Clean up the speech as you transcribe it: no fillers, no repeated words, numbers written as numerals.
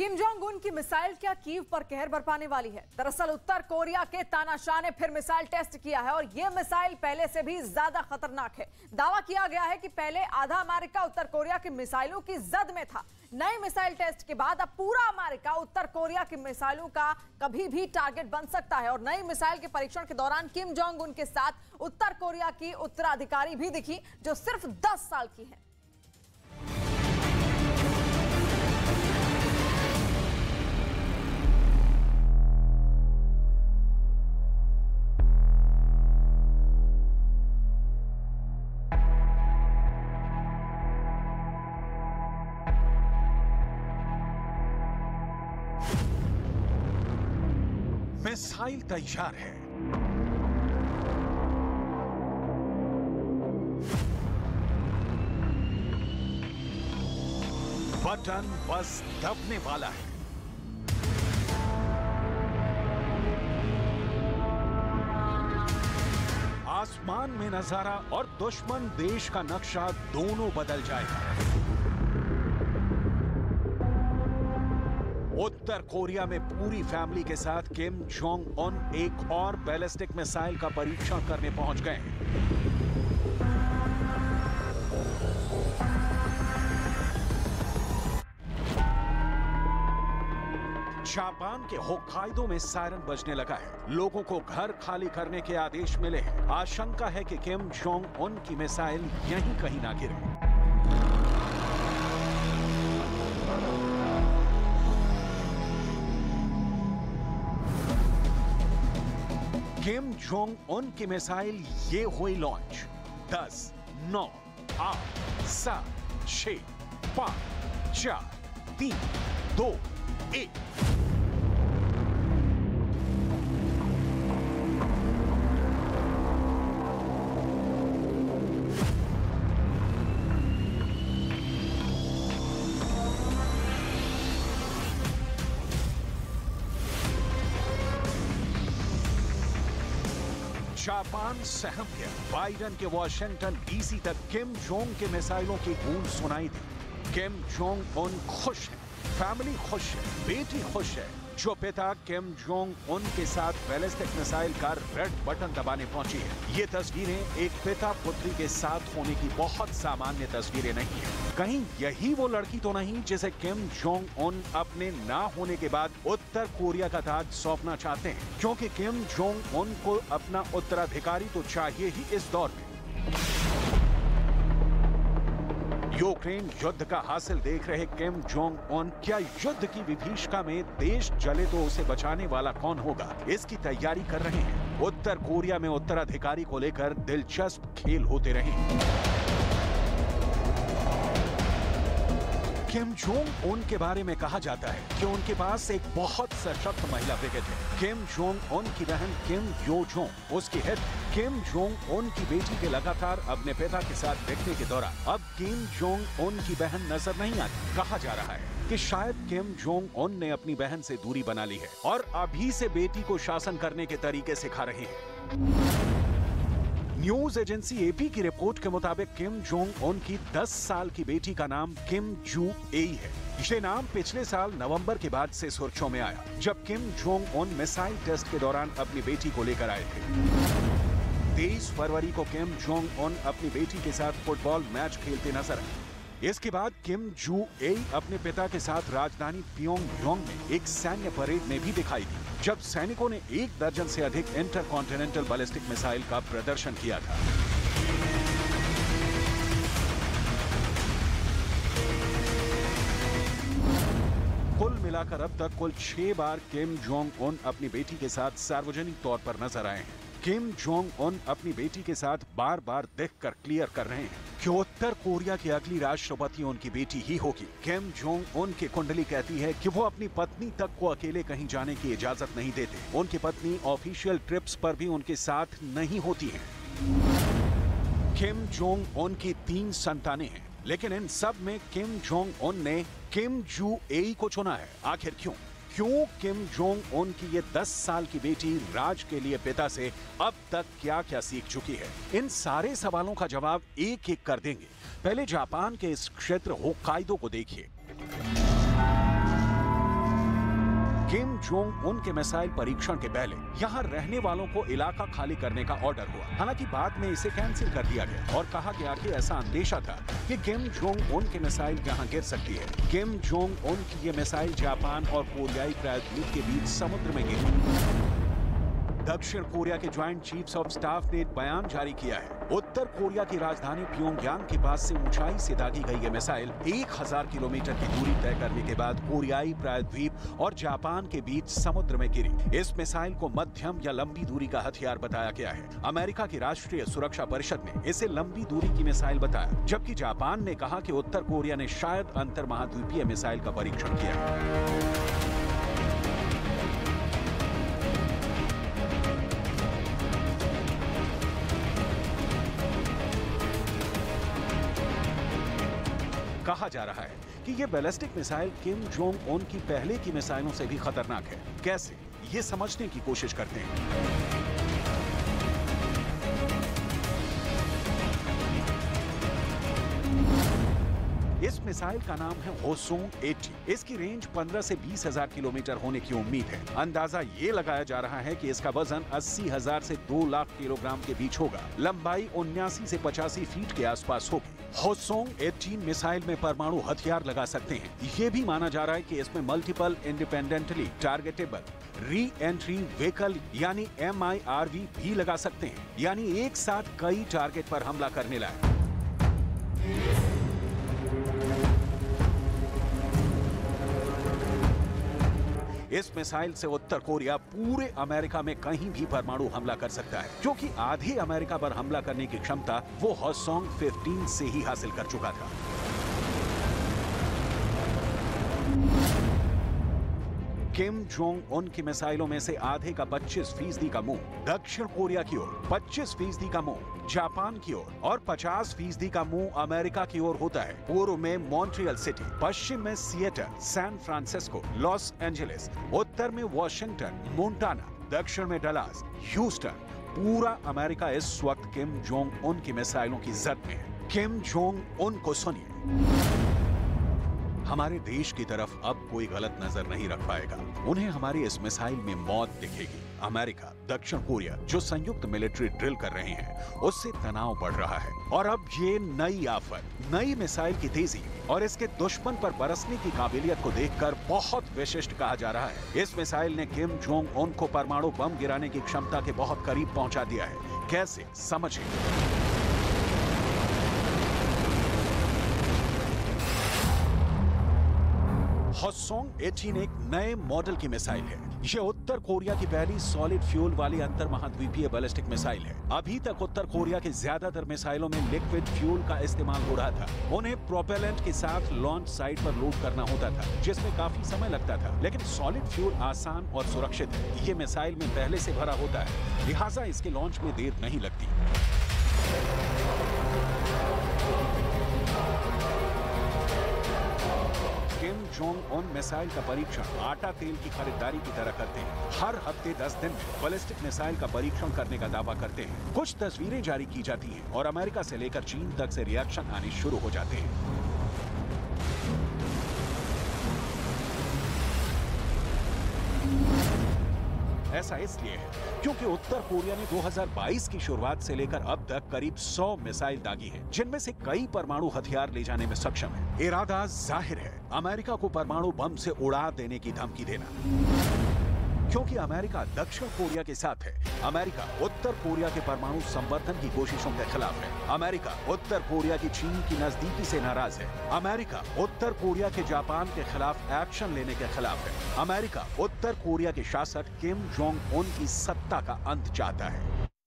किम Jong उन की missile क्या कीव पर कहर बरपाने वाली है? दरअसल उत्तर कोरिया के तानाशाह ने फिर मिसाइल टेस्ट किया है और यह मिसाइल पहले से भी ज्यादा खतरनाक है। दावा किया गया है कि पहले आधा अमेरिका उत्तर कोरिया की मिसाइलों की जद में था। नए मिसाइल टेस्ट के बाद अब पूरा अमेरिका उत्तर कोरिया की मिसाइलों का कभी भी टारगेट बन सकता है। और नई मिसाइल के परीक्षण के दौरान किम जोंग उन के साथ उत्तर कोरिया की उत्तराधिकारी भी दिखी, जो सिर्फ 10 साल की है। मिसाइल तैयार है। बटन बस दबने वाला है। आसमान में नजारा और दुश्मन देश का नक्शा दोनों बदल जाएगा। उत्तर कोरिया में पूरी फैमिली के साथ किम जोंग उन एक और बैलिस्टिक मिसाइल का परीक्षण करने पहुंच गए हैं। जापान के होक्काइडो में सायरन बजने लगा है। लोगों को घर खाली करने के आदेश मिले हैं। आशंका है कि किम जोंग उन की मिसाइल यहीं कहीं ना गिरे। किम जोंग उन की मिसाइल ये हुई लॉन्च। 10, 9, 8, 7, 6, 5, 4, 3, 2, 1। जापान सहम गया। बाइडन के वॉशिंगटन डीसी तक किम जोंग के मिसाइलों की गूंज सुनाई दी। किम जोंग उन खुश है, फैमिली खुश है, बेटी खुश है। जो पिता किम जोंग उन के साथ बैलिस्टिक मिसाइल का रेड बटन दबाने पहुंची है। ये तस्वीरें एक पिता पुत्री के साथ होने की बहुत सामान्य तस्वीरें नहीं है। कहीं यही वो लड़की तो नहीं जिसे किम जोंग उन अपने ना होने के बाद उत्तर कोरिया का ताज सौंपना चाहते हैं? क्योंकि किम जोंग उन को अपना उत्तराधिकारी तो चाहिए ही इस दौर में। यूक्रेन युद्ध का हासिल देख रहे किम जोंग उन क्या युद्ध की विभीषिका में देश जले तो उसे बचाने वाला कौन होगा, इसकी तैयारी कर रहे हैं। उत्तर कोरिया में उत्तराधिकारी को लेकर दिलचस्प खेल होते रहे। किम जोंग उन के बारे में कहा जाता है कि उनके पास एक बहुत सशक्त महिला ब्रिगेड है। किम जोंग उन की बहन किम यो जोंग उसकी हेड। किम जोंग उन की बेटी के लगातार अपने पिता के साथ दिखने के दौरान अब किम जोंग उन की बहन नजर नहीं आती। कहा जा रहा है कि शायद किम जोंग उन ने अपनी बहन से दूरी बना ली है और अभी से बेटी को शासन करने के तरीके सिखा रहे हैं। न्यूज एजेंसी एपी की रिपोर्ट के मुताबिक किम जोंग उन की 10 साल की बेटी का नाम किम जू एई है। ये नाम पिछले साल नवंबर के बाद से सुर्खियों में आया, जब Kim Jong Un missile test के दौरान अपनी बेटी को लेकर आए थे। 23 फरवरी को किम जोंग उन अपनी बेटी के साथ फुटबॉल मैच खेलते नजर आए। इसके बाद किम जू एई अपने पिता के साथ राजधानी प्योंगयांग में एक सैन्य परेड में भी दिखाई दी, जब सैनिकों ने 1 दर्जन से अधिक इंटरकॉन्टिनेंटल बैलिस्टिक मिसाइल का प्रदर्शन किया था। कुल मिलाकर अब तक कुल 6 बार किम जोंग उन अपनी बेटी के साथ सार्वजनिक तौर पर नजर आए हैं। किम जोंग उन अपनी बेटी के साथ बार बार देखकर क्लियर कर रहे हैं कि उत्तर कोरिया की अगली राष्ट्रपति उनकी बेटी ही होगी। किम जोंग उन की कुंडली कहती है कि वो अपनी पत्नी तक को अकेले कहीं जाने की इजाजत नहीं देते। उनकी पत्नी ऑफिशियल ट्रिप्स पर भी उनके साथ नहीं होती हैं। किम जोंग उन की 3 संतानें हैं, लेकिन इन सब में किम जोंग उन ने किम जू एई को चुना है। आखिर क्यों? क्यों किम जोंग उन की ये 10 साल की बेटी राज के लिए पिता से अब तक क्या क्या सीख चुकी है? इन सारे सवालों का जवाब एक एक कर देंगे। पहले जापान के इस क्षेत्र होक्काइडो को देखिए। किम जोंग उन के मिसाइल परीक्षण के पहले यहाँ रहने वालों को इलाका खाली करने का ऑर्डर हुआ। हालांकि बाद में इसे कैंसिल कर दिया गया और कहा गया कि ऐसा अंदेशा था कि किम जोंग उन की मिसाइल यहाँ गिर सकती है। किम जोंग उन की ये मिसाइल जापान और कोरियाई प्रायद्वीप के बीच समुद्र में गिरी। दक्षिण कोरिया के ज्वाइंट चीफ्स ऑफ स्टाफ ने एक बयान जारी किया है। उत्तर कोरिया की राजधानी प्योंगयांग के पास से ऊंचाई से दागी गई ये मिसाइल 1000 किलोमीटर की दूरी तय करने के बाद कोरियाई प्रायद्वीप और जापान के बीच समुद्र में गिरी। इस मिसाइल को मध्यम या लंबी दूरी का हथियार बताया गया है। अमेरिका की राष्ट्रीय सुरक्षा परिषद ने इसे लंबी दूरी की मिसाइल बताया, जबकि जापान ने कहा कि उत्तर कोरिया ने शायद अंतर महाद्वीपीय मिसाइल का परीक्षण किया। कहा जा रहा है कि ये बैलिस्टिक मिसाइल किम जोंग उन की पहले की मिसाइलों से भी खतरनाक है। कैसे, ये समझने की कोशिश करते हैं। इस मिसाइल का नाम है होसोंग 80। इसकी रेंज 15 से 20,000 किलोमीटर होने की उम्मीद है। अंदाजा ये लगाया जा रहा है कि इसका वजन 80,000 से 2 लाख किलोग्राम के बीच होगा। लंबाई 79 से 85 फीट के आसपास होगी। होसोंग 18 मिसाइल में परमाणु हथियार लगा सकते हैं। ये भी माना जा रहा है कि इसमें multiple independently targetable re entry vehicle यानी MIRV भी लगा सकते हैं, यानी एक साथ कई टारगेट पर हमला करने लायक। इस मिसाइल से उत्तर कोरिया पूरे अमेरिका में कहीं भी परमाणु हमला कर सकता है, क्योंकि आधे अमेरिका पर हमला करने की क्षमता वो होसोंग 15 से ही हासिल कर चुका था। किम जोंग उन की मिसाइलों में से आधे का 25% का मुंह दक्षिण कोरिया की ओर, 25% का मुंह जापान की ओर और 50% का मुंह अमेरिका की ओर होता है। पूर्व में मॉन्ट्रियल सिटी, पश्चिम में Seattle, San Francisco, Los Angeles, उत्तर में वॉशिंगटन, मोंटाना, दक्षिण में डलास, ह्यूस्टन। पूरा अमेरिका इस वक्त किम जोंग उन की मिसाइलों की जद में है। किम जोंग उन को सुनिए। हमारे देश की तरफ अब कोई गलत नजर नहीं रख पाएगा। उन्हें हमारी इस मिसाइल में मौत दिखेगी। अमेरिका, दक्षिण कोरिया जो संयुक्त मिलिट्री ड्रिल कर रहे हैं, उससे तनाव बढ़ रहा है। और अब ये नई आफत, नई मिसाइल की तेजी और इसके दुश्मन पर बरसने की काबिलियत को देखकर बहुत विशिष्ट कहा जा रहा है। इस मिसाइल ने किम जोंग उन को परमाणु बम गिराने की क्षमता के बहुत करीब पहुंचा दिया है। कैसे, समझिए। होसोंग 18 एक नए मॉडल की मिसाइल है। ये उत्तर कोरिया की पहली सॉलिड फ्यूल वाली अंतर महाद्वीपीय बैलिस्टिक मिसाइल है। अभी तक उत्तर कोरिया के ज्यादातर मिसाइलों में लिक्विड फ्यूल का इस्तेमाल हो रहा था। उन्हें प्रोपेलेंट के साथ लॉन्च साइट पर लोड करना होता था, जिसमें काफी समय लगता था। लेकिन सॉलिड फ्यूल आसान और सुरक्षित है। ये मिसाइल में पहले से भरा होता है, लिहाजा इसके लॉन्च में देर नहीं लगती। किम जोंग उन मिसाइल का परीक्षण आटा तेल की खरीदारी की तरह करते हैं। हर हफ्ते 10 दिन में बैलिस्टिक मिसाइल का परीक्षण करने का दावा करते हैं। कुछ तस्वीरें जारी की जाती हैं और अमेरिका से लेकर चीन तक से रिएक्शन आने शुरू हो जाते हैं। ऐसा इसलिए है क्योंकि उत्तर कोरिया ने 2022 की शुरुआत से लेकर अब तक करीब 100 मिसाइल दागी हैं, जिनमें से कई परमाणु हथियार ले जाने में सक्षम है। इरादा जाहिर है, अमेरिका को परमाणु बम से उड़ा देने की धमकी देना। क्योंकि अमेरिका दक्षिण कोरिया के साथ है। अमेरिका उत्तर कोरिया के परमाणु संवर्धन की कोशिशों के खिलाफ है। अमेरिका उत्तर कोरिया की चीन की नजदीकी से नाराज है। अमेरिका उत्तर कोरिया के जापान के खिलाफ एक्शन लेने के खिलाफ है। अमेरिका उत्तर कोरिया के शासक किम जोंग उन की सत्ता का अंत चाहता है।